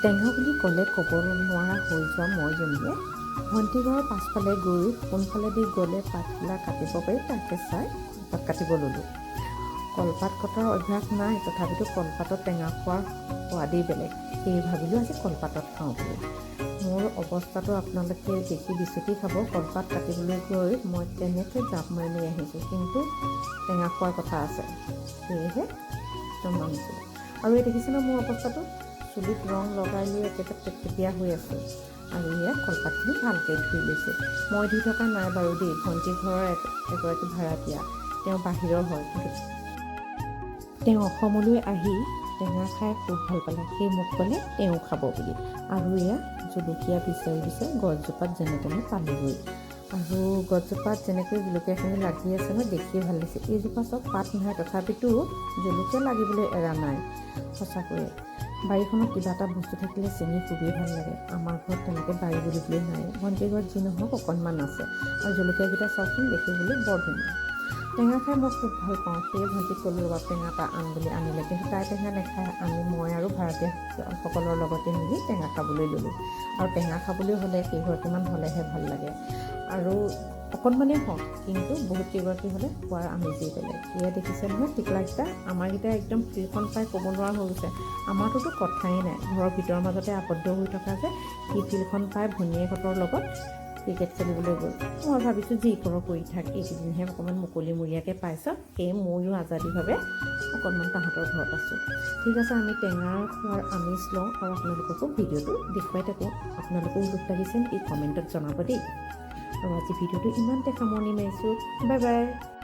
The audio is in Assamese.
টেঙা বুলি ক'লে ক'ব নোৱাৰা হৈ যোৱা মই জনীয়ে ভণ্টি ঘৰৰ পাছফালে গৈ কোনফালেদি গ'লে পাতবিলাক কাটিব পাৰি তাকে চাই কলপাত কাটিব ল'লোঁ। কলপাত কটাৰ অভ্যাস নাই, তথাপিতো কলপাতত টেঙা খোৱাৰ সোৱাদেই বেলেগ। সেয়ে ভাবিলোঁ আজি কলপাতত খাওঁ বুলি। মোৰ অৱস্থাটো আপোনালোকে দেখি বিচুতি খাব। কলপাত কাটিবলৈ গৈ মই তেনেকৈ জাপ মাৰি আহিছোঁ, কিন্তু টেঙা খোৱাৰ কথা আছে, সেয়েহে একদম নামিছিলোঁ। আৰু এই দেখিছেনে মোৰ অৱস্থাটো? চুলিত ৰং লগাই লৈ একেবাৰে টেকটেকীয়া হৈ আছোঁ। আৰু ইয়াত কলপাতখিনি ভালকৈ ধুই লৈছোঁ। মই ধুই থকা নাই বাৰু দেই, ভণ্টি ঘৰৰ এগৰাকী ভাড়াতীয়া, তেওঁ বাহিৰৰ হয়। তেওঁ অসমলৈ আহি টেঙা খাই খুব ভাল পালে, সেই মোক ক'লে তেওঁ খাব বুলি। আৰু এয়া জলকীয়া বিচাৰি বিচাৰি গছজোপাত যেনে তেনে পালোগৈ। আৰু গছজোপাত যেনেকৈ জলকীয়াখিনি লাগি আছে ন, দেখিয়ে ভাল লাগিছে। এইজোপা চব পাত নহয়, তথাপিতো জলকীয়া লাগিবলৈ এৰা নাই। সঁচাকৈয়ে বাৰীখনত কিবা এটা বস্তু থাকিলে চিঙি খুবেই ভাল লাগে। আমাৰ ঘৰত তেনেকৈ বাৰী বুলিবলৈ নাই, ভণ্টিৰ ঘৰত যি নহওক অকণমান আছে। আৰু জলকীয়াকেইটা চাওকচোন, দেখিবলৈ বৰ ধুনীয়া। টেঙা খাই মই খুব ভাল পাওঁ, সেয়ে ভণ্টিক ক'লোঁ ৰ'বা টেঙা এটা আন বুলি আনিলে, কিন্তু তাই টেঙা নাখায়। মই আৰু ভাড়াতীয়াসকলৰ লগতে মিলি টেঙা খাবলৈ ল'লোঁ। আৰু টেঙা খাবলৈ হ'লে কেইগৰাকীমান হ'লেহে ভাল লাগে। আৰু অকণমানেই হওক, কিন্তু বহুত কেইগৰাকী হ'লে খোৱাৰ আমেজেই বেলেগ। এয়া দেখিছে নহয় টিকলাকেইটা, আমাৰকেইটা একদম ফিল্ডখন পাই ক'ব নোৱাৰা হৈ গৈছে। আমাৰটোতো কথাই নাই, ঘৰৰ ভিতৰৰ মাজতে আবদ্ধ হৈ থকা যে, সি ফিল্ডখন পাই ভনীয়েকহঁতৰ লগত ক্ৰিকেট খেলিবলৈ গ'ল। মই ভাবিছোঁ যি কৰোঁ কৰি থাক, এইকেইদিনহে অকণমান মুকলিমূৰীয়াকৈ পাইছ, সেয়ে ময়ো আজাদীভাৱে অকণমান তাহাঁতৰ ঘৰত আছোঁ। ঠিক আছে, আমি টেঙা খোৱাৰ আমেজ লওঁ আৰু আপোনালোককো ভিডিঅ'টো দেখুৱাই থাকোঁ। আপোনালোকেও দুখ লাগিছে নেকি? কমেণ্টত জনাব দেই। আৰু আজি ভিডিঅ'টো ইমানতে সামৰণি মাৰিছোঁ। Bye bye.